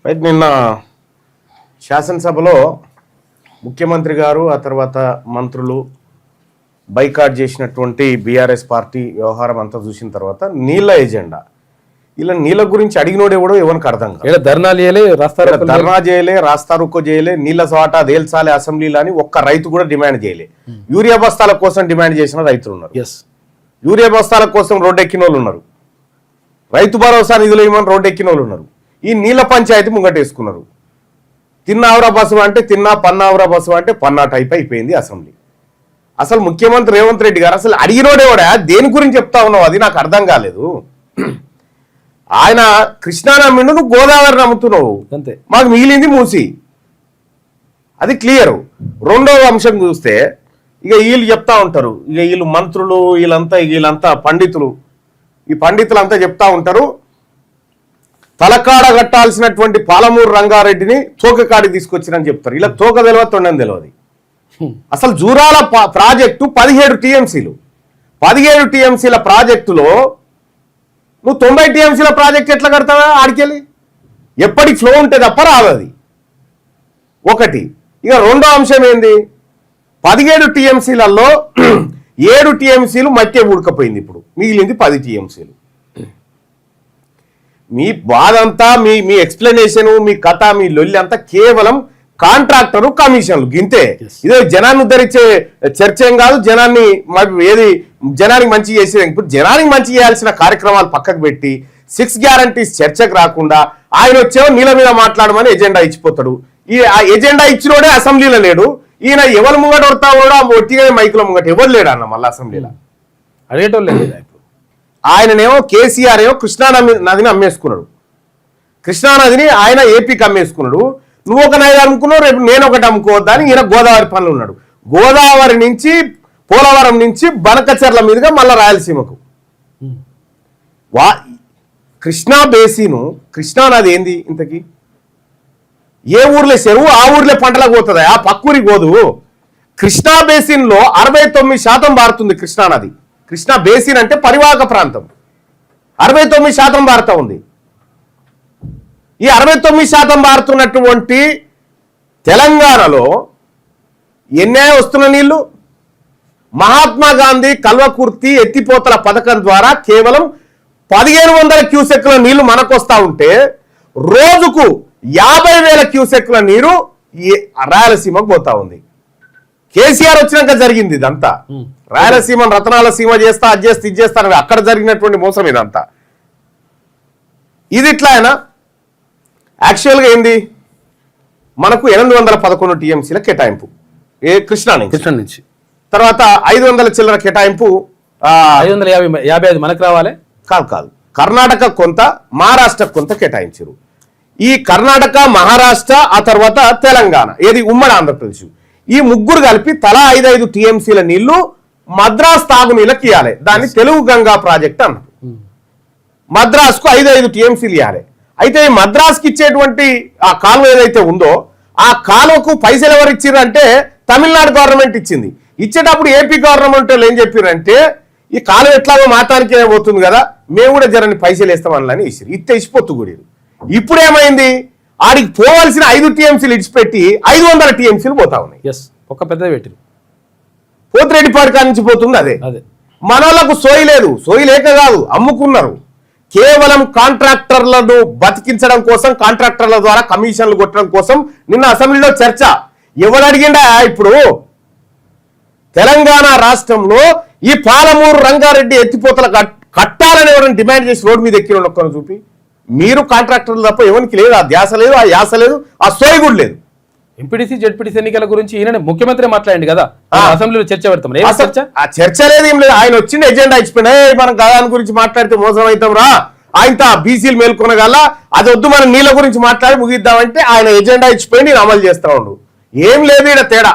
అయితే నిన్న శాసనసభలో ముఖ్యమంత్రి గారు ఆ తర్వాత మంత్రులు బైకాట్ చేసినటువంటి బీఆర్ఎస్ పార్టీ వ్యవహారం అంతా చూసిన తర్వాత నీళ్ళ ఎజెండా ఇలా నీళ్ళ గురించి అడిగినోడే కూడా ఎవరికి అర్థం కాదు. ధర్నా చేయలే, రాస్తారోకో చేయలే, నీళ్ళ సవాటా తేల్చాలి అసెంబ్లీలో అని ఒక్క రైతు కూడా డిమాండ్ చేయలే. యూరియా బస్తాల కోసం డిమాండ్ చేసిన రైతులు ఉన్నారు, యూరియా బస్తాల కోసం రోడ్డు ఎక్కిన వాళ్ళు ఉన్నారు, రైతు భరోసా నిధులు ఇవ్వమని రోడ్డు ఎక్కిన వాళ్ళు ఉన్నారు. ఈ నీళ్ళ పంచాయతీ ముంగటేసుకున్నారు. తిన్నావురా బస్సు అంటే తిన్నా, పన్నావురా బస్సు అంటే పన్నా టైప్ అయిపోయింది అసెంబ్లీ. అసలు ముఖ్యమంత్రి రేవంత్ రెడ్డి గారు అసలు అడిగినోడేవాడా దేని గురించి చెప్తా ఉన్నావు అది నాకు అర్థం కాలేదు. ఆయన కృష్ణా నమ్మిండు, నువ్వు గోదావరి నమ్ముతున్నావు, అంతే. మాకు మిగిలింది మూసి, అది క్లియర్. రెండవ అంశం చూస్తే ఇక వీళ్ళు చెప్తా ఉంటారు, ఇక వీళ్ళు మంత్రులు వీళ్ళంతా పండితులు, ఈ పండితులంతా చెప్తా ఉంటారు తలకాడ కట్టాల్సినటువంటి పాలమూరు రంగారెడ్డిని తోకకాడికి తీసుకొచ్చిరని చెప్తారు. ఇలా తోక తెలియదు, తొండని తెలియదు. అసలు జూరాల ప్రాజెక్టు 17 టీఎంసీలు, 17 టీఎంసీల ప్రాజెక్టులో నువ్వు 90 టీఎంసీల ప్రాజెక్ట్ ఎట్లా కడతావా? ఆడికెళ్ళి ఎప్పటికి ఫ్లో ఉంటే తప్ప రాదు అది ఒకటి. ఇక రెండో అంశం ఏంది, 17 టీఎంసీలలో 7 టీఎంసీలు మట్టే ఉడకపోయింది, ఇప్పుడు మిగిలింది 10 టీఎంసీలు. మీ బాధ అంతా, మీ ఎక్స్ప్లెనేషన్, మీ కథ, మీ లొల్లి అంతా కేవలం కాంట్రాక్టరు, కమిషన్లు, గింతే. ఇదే జనాన్ని ఉద్ధరించే చర్చ ఏం కాదు. జనానికి మంచి చేసే, ఇప్పుడు జనానికి మంచి చేయాల్సిన కార్యక్రమాలు పక్కకు పెట్టి 6 గ్యారంటీస్ చర్చకు రాకుండా ఆయన వచ్చేవో నీళ్ళ మీద మాట్లాడమని ఎజెండా ఇచ్చిపోతాడు. ఆ ఎజెండా ఇచ్చినోడే అసెంబ్లీలో లేడు. ఈయన ఎవరు ముంగట వడతా కూడా ఒట్టిగా మైకుల ముంగట ఎవరు లేడు అన్న మళ్ళీ అసెంబ్లీలో అడిగేటోళ్ళు లేదు. ఆయననేమో కేసీఆర్ ఏమో కృష్ణా నదిని అమ్మేసుకున్నాడు, కృష్ణా నదిని ఆయన ఏపీకి అమ్మేసుకున్నాడు. నువ్వు ఒక నది అమ్ముకున్నావు, రేపు నేను ఒకటి అమ్ముకోవద్దా అని ఈయన గోదావరి పనులు ఉన్నాడు. గోదావరి నుంచి పోలవరం నుంచి బనకచెర్ల మీదుగా మళ్ళీ రాయలసీమకు. కృష్ణా బేసిను, కృష్ణా నది ఏంది ఇంతకీ? ఏ ఊర్లో చెరువు ఆ ఊర్లో పంటలకు పోతుంది, ఆ పక్కూరికి పోదు. కృష్ణా బేసిన్ లో 69% పారుతుంది కృష్ణా నది. కృష్ణా బేసిన్ అంటే పరివాహక ప్రాంతం, 69% పారుతా ఉంది. ఈ 69% పారుతున్నటువంటి తెలంగాణలో ఎన్నే వస్తున్న నీళ్లు? మహాత్మా గాంధీ కల్వకుర్తి ఎత్తిపోతల పథకం ద్వారా కేవలం 1500 క్యూసెక్ల నీళ్లు మనకు వస్తా ఉంటే రోజుకు 50,000 క్యూసెక్ల నీరు రాయలసీమకు పోతా ఉంది. కేసీఆర్ వచ్చినాక జరిగింది ఇదంతా. రాయలసీమ రతనాల సీమ చేస్తా, అది చేస్తా, ఇది చేస్తా, అక్కడ జరిగినటువంటి మోసం ఇదంతా. ఇది ఇట్లా అయినా యాక్చువల్గా ఏంది, మనకు 811 టీఎంసీల కేటాయింపు కృష్ణా నుంచి, తర్వాత 500 చిల్లర కేటాయింపు 555 మనకు రావాలి. కాదు, కర్ణాటక కొంత, మహారాష్ట్ర కొంత కేటాయించారు. ఈ కర్ణాటక, మహారాష్ట్ర, ఆ తర్వాత తెలంగాణ, ఏది ఉమ్మడి ఆంధ్రప్రదేశ్, ఈ ముగ్గురు కలిపి తలా 5 టీఎంసీల నీళ్లు మద్రాస్ తాగునీళ్ళకి ఇవ్వాలి. దాన్ని తెలుగు గంగా ప్రాజెక్ట్ అన్నారు. మద్రాసుకు 5 టీఎంసీలు ఇవ్వాలి. అయితే ఈ మద్రాస్కి ఇచ్చేటువంటి ఆ కాలువ ఏదైతే ఉందో ఆ కాలువకు పైసలు ఎవరు ఇచ్చారు అంటే తమిళనాడు గవర్నమెంట్ ఇచ్చింది. ఇచ్చేటప్పుడు ఏపీ గవర్నమెంట్ ఏం చెప్పారంటే ఈ కాలువ ఎట్లాగో మాతానికే పోతుంది కదా, మేము కూడా జరని పైసలు వేస్తామని ఇచ్చారు. ఇచ్చిపోతు కూడా. ఇప్పుడు ఏమైంది, ఆడికి పోవాల్సిన 5 టీఎంసీలు ఇడిచిపెట్టి 500 టీఎంసీలు పోతా ఉన్నాయి. ఒక పెద్ద పెట్టిరు పోతిరెడ్డిపాడు కాడి నుంచి పోతుంది. అదే మన వాళ్ళకు సోయి లేదు, సోయి లేక కాదు, అమ్ముకున్నారు. కేవలం కాంట్రాక్టర్లను బతికించడం కోసం, కాంట్రాక్టర్ల ద్వారా కమిషన్లు కొట్టడం కోసం నిన్న అసెంబ్లీలో చర్చ. ఎవరు అడిగిండా? ఇప్పుడు తెలంగాణ రాష్ట్రంలో ఈ పాలమూరు రంగారెడ్డి ఎత్తిపోతల కట్టాలని ఎవరైనా డిమాండ్ చేసి రోడ్డు మీద ఎక్కిన ఒక్కరు చూపి, మీరు కాంట్రాక్టర్లు తప్ప ఎవరికి లేదు, ఆ ధ్యాస లేదు, ఆ యాస లేదు, ఆ సోయి కూడా లేదు. ఎంపీటీసీ జెడ్పీటీసీ ఎన్నికల గురించి ఈయన ముఖ్యమంత్రి మాట్లాడండి కదా, అసెంబ్లీలో చర్చ పెడతాం. ఆ చర్చ లేదు, ఏం లేదు. ఆయన వచ్చింది ఎజెండా ఇచ్చిపోయినా, మనం గదాని గురించి మాట్లాడితే మోసం అవుతాం రా, ఆయనతో బీసీలు మేల్కొనగల అది వద్దు, మనం నీళ్ళ గురించి మాట్లాడి ముగిద్దామంటే ఆయన ఎజెండా ఇచ్చిపోయి నేను అమలు చేస్తా ఉండు. ఏం లేదు ఈడ తేడా.